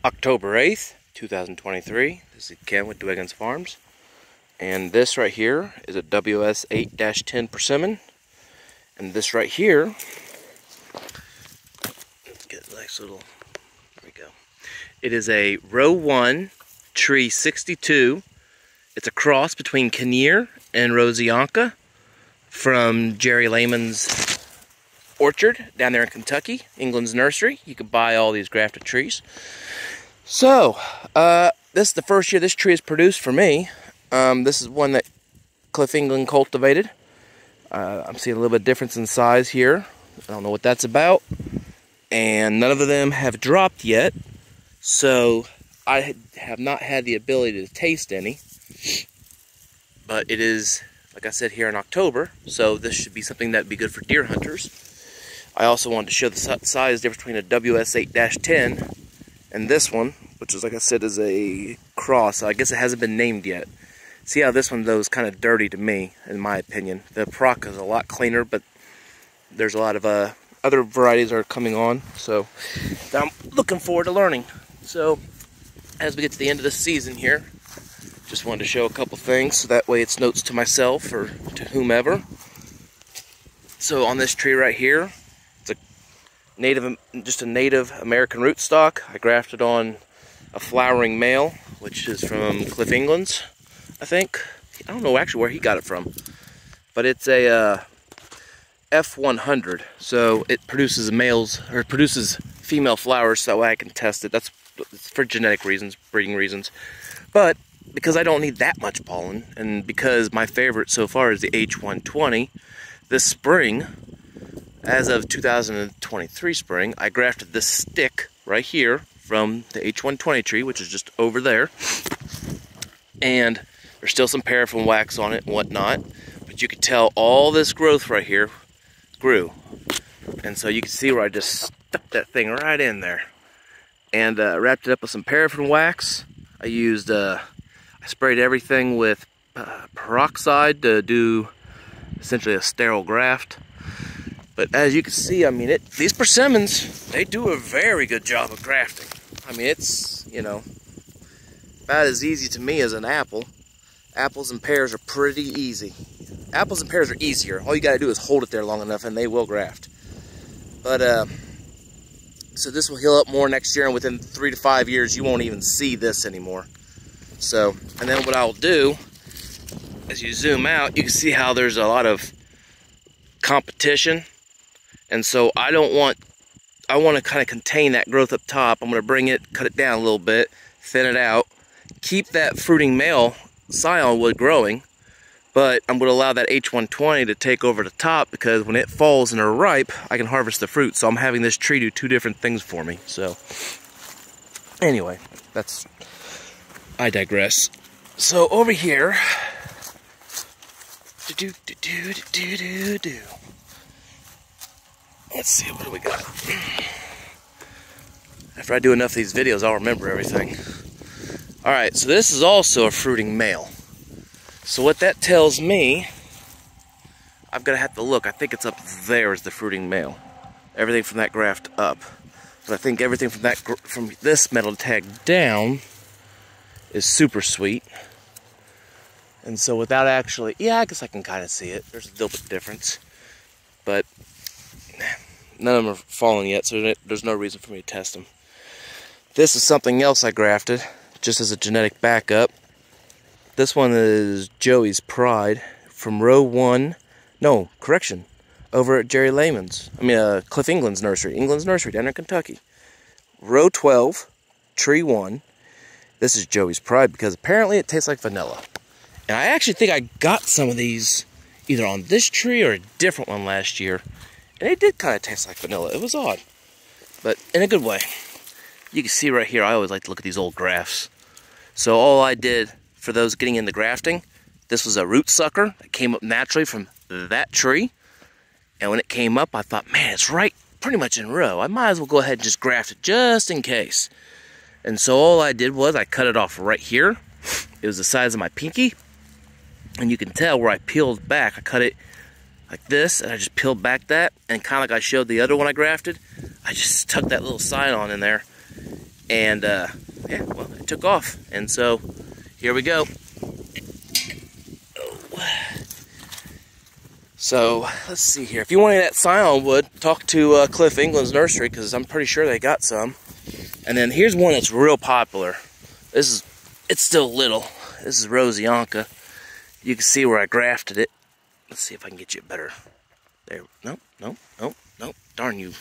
October 8th, 2023. This is Ken with Dwiggins Farms. And this right here is a WS8-10 persimmon. And this right here, get a nice little, there we go. It is a row 1, tree 62. It's a cross between Kinnear and Rosianka from Jerry Lehman's orchard down there in Kentucky, England's nursery. You can buy all these grafted trees. So, this is the first year this tree is produced for me. This is one that Cliff England cultivated. I'm seeing a little bit of difference in size here. I don't know what that's about. And none of them have dropped yet. So, I have not had the ability to taste any. But it is, like I said, here in October. So, this should be something that would be good for deer hunters. I also wanted to show the size difference between a WS8-10 and this one, which is, like I said, is a cross. I guess it hasn't been named yet. See how this one, though, is kind of dirty to me, in my opinion. The Proc is a lot cleaner, but there's a lot of other varieties are coming on. So I'm looking forward to learning. So as we get to the end of the season here, just wanted to show a couple things, so that way it's notes to myself or to whomever. So on this tree right here, just a native American rootstock. I grafted on a flowering male, which is from Cliff England's, I think. I don't know actually where he got it from, but it's a F100. So it produces female flowers, so that way I can test it. That's for genetic reasons, breeding reasons. But because I don't need that much pollen, and because my favorite so far is the H120, this spring, as of 2023 spring, I grafted this stick right here from the H120 tree, which is just over there. And there's still some paraffin wax on it and whatnot, but you can tell all this growth right here grew. And so you can see where I just stuck that thing right in there. And wrapped it up with some paraffin wax. I used, I sprayed everything with peroxide to do essentially a sterile graft. But as you can see, I mean, these persimmons, they do a very good job of grafting. I mean, it's, you know, about as easy to me as an apple. Apples and pears are pretty easy. Apples and pears are easier. All you gotta do is hold it there long enough and they will graft. But, so this will heal up more next year, and within 3 to 5 years, you won't even see this anymore. So, and then what I'll do, as you zoom out, you can see how there's a lot of competition. And so I want to kind of contain that growth up top. I'm going to bring it, cut it down a little bit, thin it out, keep that fruiting male scion wood growing, but I'm going to allow that H120 to take over the top, because when it falls and are ripe, I can harvest the fruit. So I'm having this tree do 2 different things for me. So anyway, I digress. So over here, let's see, what do we got? After I do enough of these videos, I'll remember everything. Alright, so this is also a fruiting male. So what that tells me, I've got to have to look. I think it's up there is the fruiting male. Everything from that graft up. But I think everything from this metal tag down is super sweet. And so without actually, yeah, I guess I can kind of see it. There's a little bit of difference. But none of them are falling yet, so there's no reason for me to test them. This is something else I grafted, just as a genetic backup. This one is Joey's Pride from row 1, no, correction, over at Jerry Lehman's, Cliff England's nursery down in Kentucky. Row 12, tree 1. This is Joey's Pride because apparently it tastes like vanilla. And I actually think I got some of these either on this tree or a different one last year. And it did kind of taste like vanilla. It was odd, but in a good way. You can see right here, I always like to look at these old grafts. So all I did for those getting into grafting, this was a root sucker that came up naturally from that tree. And when it came up, I thought, man, it's right pretty much in row. I might as well go ahead and just graft it just in case. And so all I did was I cut it off right here. It was the size of my pinky. And you can tell where I peeled back. I cut it like this, and I just peeled back that, and kind of like I showed the other one I grafted, I just stuck that little sign on in there, And yeah, well, it took off. And so here we go. So let's see here. If you want any of that scion wood, talk to Cliff England's nursery, because I'm pretty sure they got some. And then here's one that's real popular. It's still little. This is Rosianka. You can see where I grafted it. Let's see if I can get you better. There. Nope. Darn you.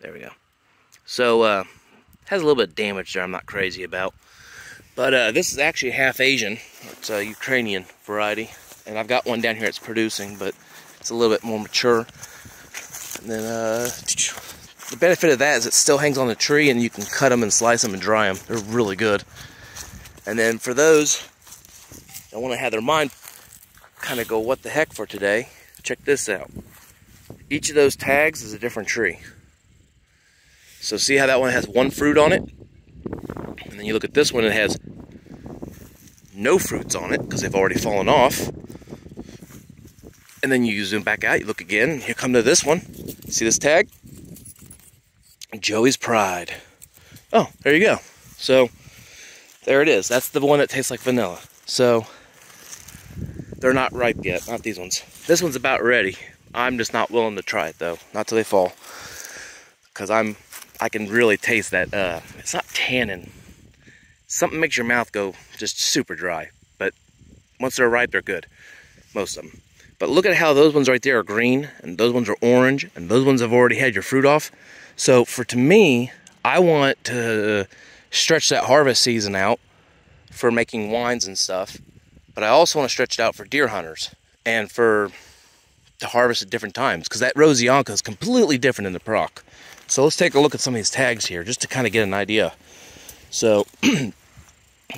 There we go. So has a little bit of damage there I'm not crazy about. But this is actually half Asian. It's a Ukrainian variety. And I've got one down here that's producing, but it's a little bit more mature. And then the benefit of that is it still hangs on the tree, and you can cut them and slice them and dry them. They're really good. And then for those that want to have their mind kind of go, what the heck for today, check this out. Each of those tags is a different tree. So see how that one has one fruit on it? And then you look at this one, it has no fruits on it because they've already fallen off. And then you zoom back out, you look again, and here come to this one. See this tag? Joey's Pride. Oh, there you go. So, there it is. That's the one that tastes like vanilla. So, they're not ripe yet, not these ones. This one's about ready. I'm just not willing to try it though, not till they fall. Because I can really taste that, it's not tannin. Something makes your mouth go just super dry. But once they're ripe, they're good. Most of them. But look at how those ones right there are green, and those ones are orange, and those ones have already had your fruit off. So to me, I want to stretch that harvest season out for making wines and stuff. But I also want to stretch it out for deer hunters and to harvest at different times, because that Rosianka is completely different in the Proc. So let's take a look at some of these tags here, just to kind of get an idea. So,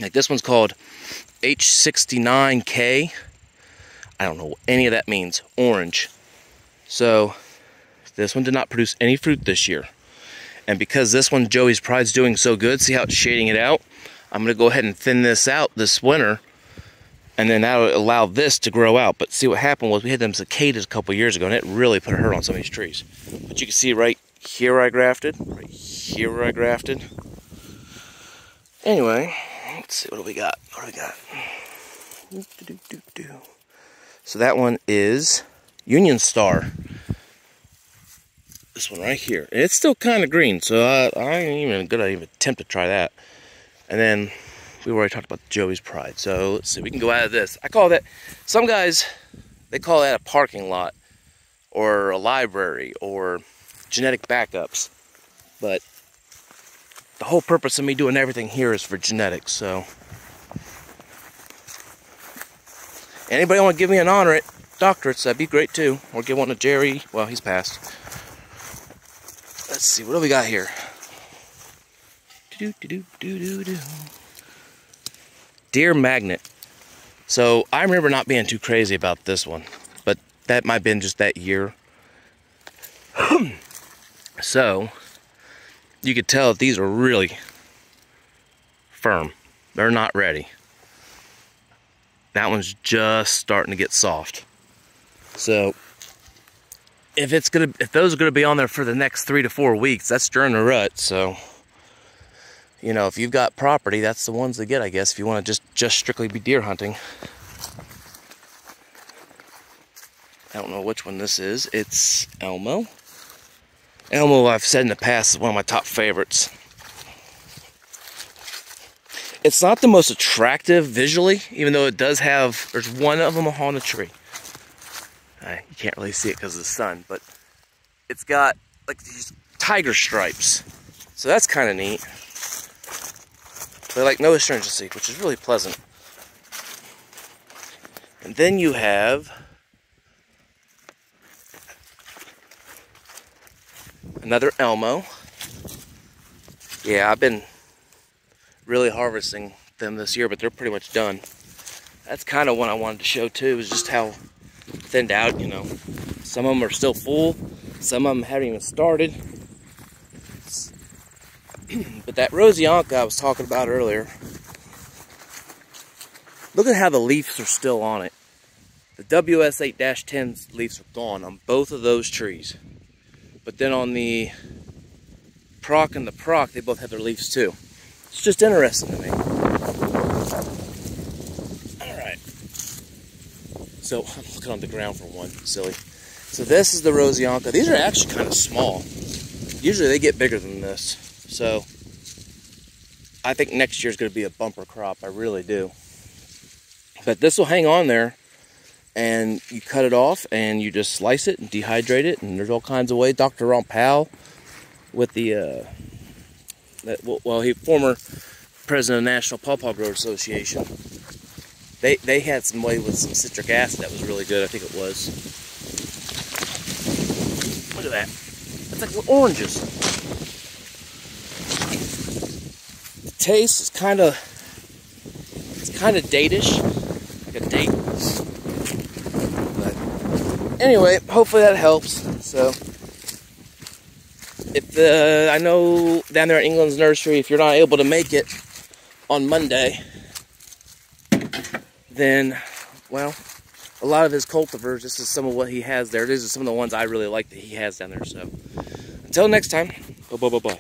like this one's called H69K. I don't know what any of that means. Orange. So this one did not produce any fruit this year. And because this one, Joey's Pride's doing so good, see how it's shading it out? I'm going to go ahead and thin this out this winter. And then that'll allow this to grow out. But see what happened was we had them cicadas a couple years ago, and it really put a hurt on some of these trees. But you can see right here where I grafted. Right here where I grafted. Anyway, let's see, what do we got? What do we got? So that one is Union Star. This one right here. And it's still kind of green, so I ain't even gonna even attempt to try that. And then we already talked about Joey's Pride. So let's see, we can go out of this. I call that, some guys, they call that a parking lot or a library or genetic backups. But the whole purpose of me doing everything here is for genetics, so. Anybody want to give me an honorate doctorates, that'd be great too. Or give one to Jerry. Well, he's passed. Let's see, what do we got here? Deer Magnet. So I remember not being too crazy about this one, but that might have been just that year. So you could tell that these are really firm. They're not ready. That one's just starting to get soft. So if those are gonna be on there for the next 3 to 4 weeks, that's during the rut. So, you know, if you've got property, that's the ones to get, I guess, if you want to just strictly be deer hunting. I don't know which one this is. It's Elmo. Elmo, I've said in the past, is one of my top favorites. It's not the most attractive visually, even though it does have, there's one of them on the tree. You can't really see it because of the sun, but it's got like these tiger stripes. So that's kind of neat. They're like no astringency, which is really pleasant. And then you have another Elmo. Yeah, I've been really harvesting them this year, but they're pretty much done. That's kind of one I wanted to show too, is just how thinned out, you know. Some of them are still full, some of them haven't even started. But that Rosianka I was talking about earlier, look at how the leaves are still on it. The WS8-10 leaves are gone on both of those trees. But then on the Proc and the Proc, they both have their leaves too. It's just interesting to me. Alright. So, I'm looking on the ground for one, silly. So this is the Rosianka. These are actually kind of small. Usually they get bigger than this. So, I think next year's going to be a bumper crop. I really do. But this will hang on there, and you cut it off, and you just slice it and dehydrate it, and there's all kinds of ways. Dr. Ron Powell, with the, he former president of the National Pawpaw Growers Association, they had some way with some citric acid that was really good. I think it was. Look at that. That's like oranges. The taste is kind of date-ish, like a date. But anyway, hopefully that helps. So, if I know down there at England's Nursery, if you're not able to make it on Monday, then, well, a lot of his cultivars, this is some of what he has there. These are some of the ones I really like that he has down there. So, until next time, bye-bye.